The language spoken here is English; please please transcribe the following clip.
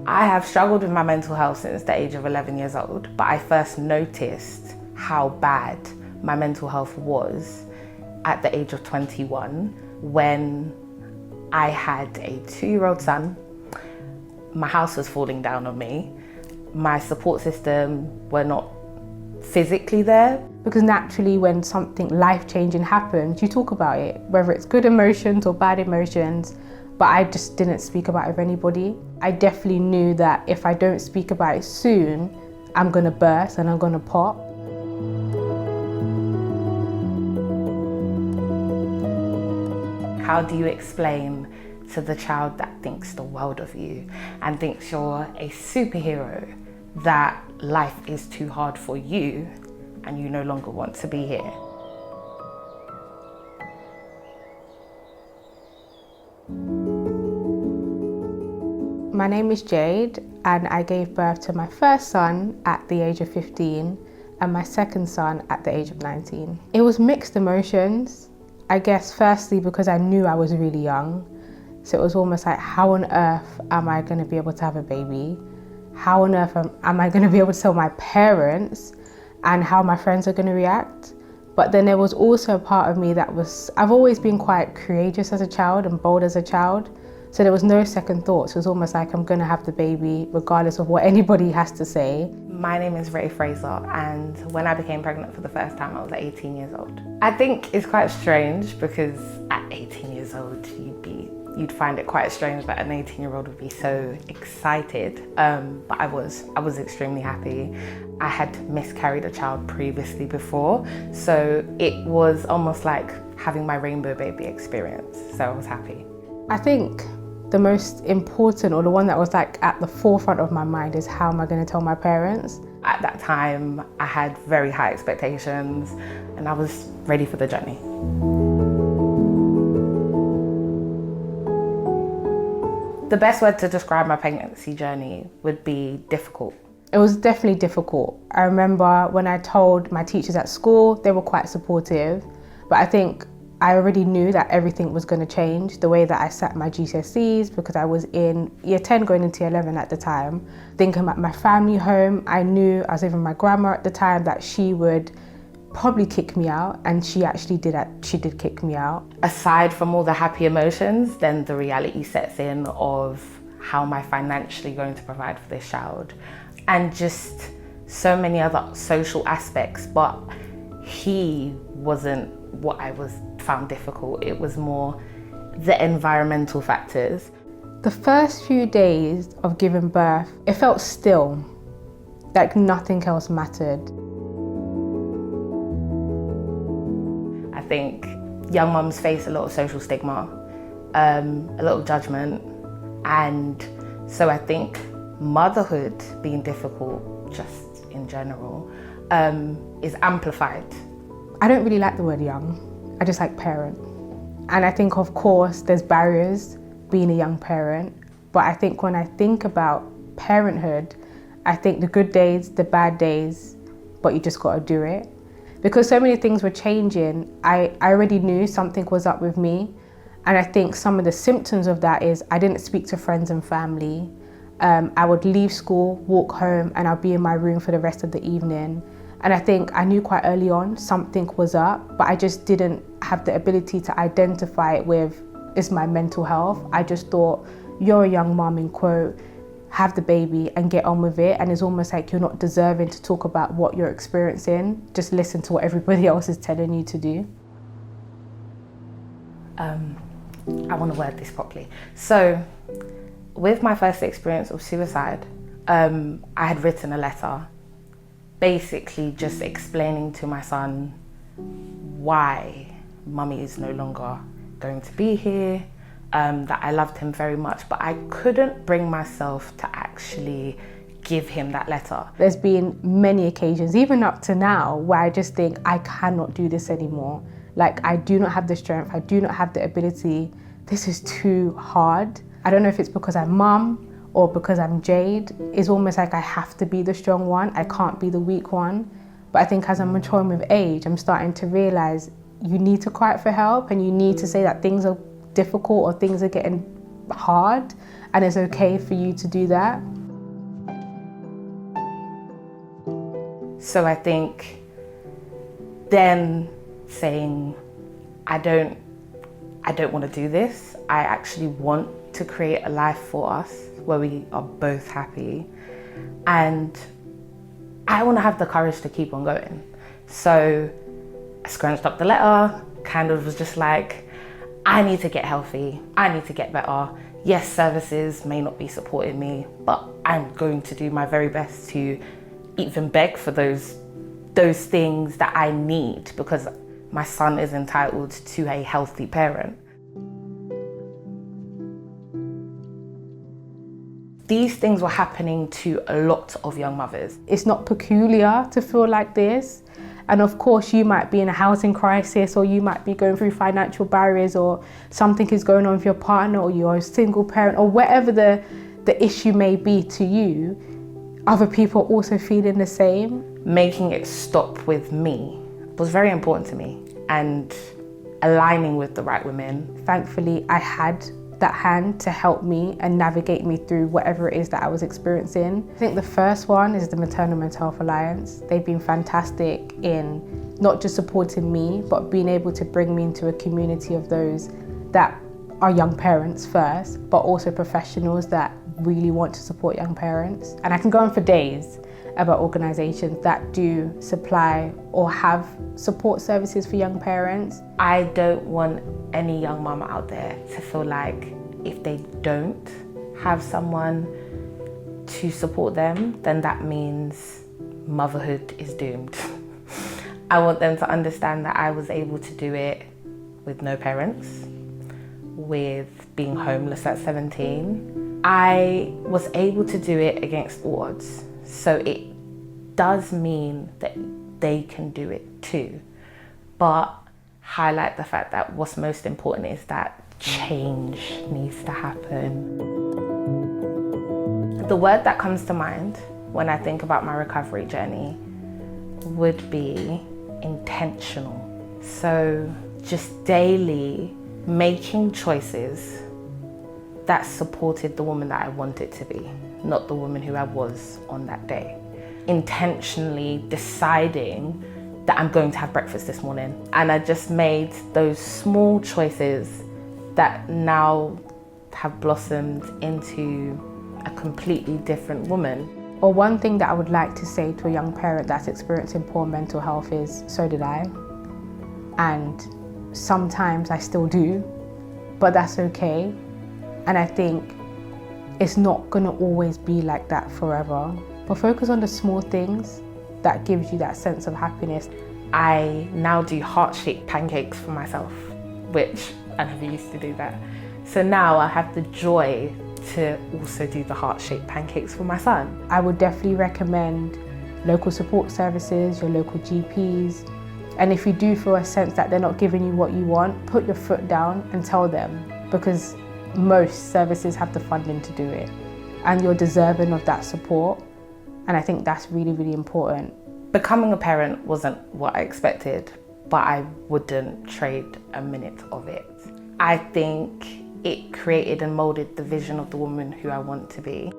I have struggled with my mental health since the age of 11 years old, but I first noticed how bad my mental health was at the age of 21 when I had a 2-year-old son. My house was falling down on me. My support system were not physically there. Because naturally when something life-changing happens, you talk about it, whether it's good emotions or bad emotions, but I just didn't speak about it with anybody. I definitely knew that if I don't speak about it soon, I'm gonna burst and I'm gonna pop. How do you explain to the child that thinks the world of you and thinks you're a superhero that life is too hard for you and you no longer want to be here? My name is Jade and I gave birth to my first son at the age of 15 and my second son at the age of 19. It was mixed emotions. I guess firstly because I knew I was really young. So it was almost like, how on earth am I going to be able to have a baby? How on earth am I going to be able to tell my parents and how my friends are going to react? But then there was also a part of me that was, I've always been quite courageous as a child and bold as a child. So there was no second thoughts. It was almost like I'm going to have the baby regardless of what anybody has to say. My name is Raiye Fraser, and when I became pregnant for the first time, I was 18 years old. I think it's quite strange because at 18 years old, you'd find it quite strange that an 18-year-old would be so excited. But I was extremely happy. I had miscarried a child previously before, so it was almost like having my rainbow baby experience. So I was happy. I think the most important, or the one that was like at the forefront of my mind, is how am I going to tell my parents? At that time, I had very high expectations and I was ready for the journey. The best word to describe my pregnancy journey would be difficult. It was definitely difficult. I remember when I told my teachers at school, they were quite supportive, but I think I already knew that everything was going to change. The way that I sat my GCSEs, because I was in year 10 going into year 11 at the time. Thinking about my family home, I knew I was living with my grandma at the time, that she would probably kick me out, and she actually did kick me out. Aside from all the happy emotions, then the reality sets in of how am I financially going to provide for this child, and just so many other social aspects. But he wasn't what I found difficult. It was more the environmental factors. The first few days of giving birth, it felt still, like nothing else mattered. I think young mums face a lot of social stigma, a lot of judgment, and so I think motherhood being difficult just in general is amplified. I don't really like the word young. I just like parent. And I think, of course, there's barriers being a young parent, but I think when I think about parenthood, I think the good days, the bad days, but you just gotta do it. Because so many things were changing, I already knew something was up with me. And I think some of the symptoms of that is I didn't speak to friends and family. I would leave school, walk home, and I'll be in my room for the rest of the evening. And I think I knew quite early on something was up, but I just didn't have the ability to identify it with, it's my mental health. I just thought, you're a young mom, in quote, have the baby and get on with it. And it's almost like you're not deserving to talk about what you're experiencing. Just listen to what everybody else is telling you to do. I want to word this properly. So, with my first experience of suicide, I had written a letter basically just explaining to my son why mummy is no longer going to be here, that I loved him very much, but I couldn't bring myself to actually give him that letter. There's been many occasions, even up to now, where I just think I cannot do this anymore. Like, I do not have the strength, I do not have the ability. This is too hard. I don't know if it's because I'm mum or because I'm Jade. It's almost like I have to be the strong one. I can't be the weak one. But I think as I'm maturing with age, I'm starting to realize you need to cry out for help, and you need to say that things are difficult or things are getting hard, and it's okay for you to do that. So I think then saying, I don't want to do this. I actually want to create a life for us where we are both happy, and I want to have the courage to keep on going. So I scrunched up the letter, kind of was just like, I need to get healthy, I need to get better. Yes, services may not be supporting me, but I'm going to do my very best to even beg for those things that I need, because my son is entitled to a healthy parent. These things were happening to a lot of young mothers. It's not peculiar to feel like this. And of course, you might be in a housing crisis, or you might be going through financial barriers, or something is going on with your partner, or you're a single parent, or whatever the issue may be to you. Other people also feeling the same. Making it stop with me was very important to me, and aligning with the right women. Thankfully, I had that hand to help me and navigate me through whatever it is that I was experiencing. I think the first one is the Maternal Mental Health Alliance. They've been fantastic in not just supporting me, but being able to bring me into a community of those that are young parents first, but also professionals that really want to support young parents. And I can go on for days about organisations that do supply or have support services for young parents. I don't want any young mama out there to feel like if they don't have someone to support them, then that means motherhood is doomed. I want them to understand that I was able to do it with no parents, with being homeless at 17. I was able to do it against all odds. So it does mean that they can do it too. But highlight the fact that what's most important is that change needs to happen. The word that comes to mind when I think about my recovery journey would be intentional. So just daily making choices that supported the woman that I wanted to be, not the woman who I was on that day. Intentionally deciding that I'm going to have breakfast this morning. And I just made those small choices that now have blossomed into a completely different woman. Or one thing that I would like to say to a young parent that's experiencing poor mental health is, so did I. And sometimes I still do, but that's okay. And I think it's not gonna always be like that forever. But focus on the small things that gives you that sense of happiness. I now do heart-shaped pancakes for myself, which I never used to do that. So now I have the joy to also do the heart-shaped pancakes for my son. I would definitely recommend local support services, your local GPs. And if you do feel a sense that they're not giving you what you want, put your foot down and tell them, because most services have the funding to do it. And you're deserving of that support. And I think that's really, really important. Becoming a parent wasn't what I expected, but I wouldn't trade a minute of it. I think it created and molded the vision of the woman who I want to be.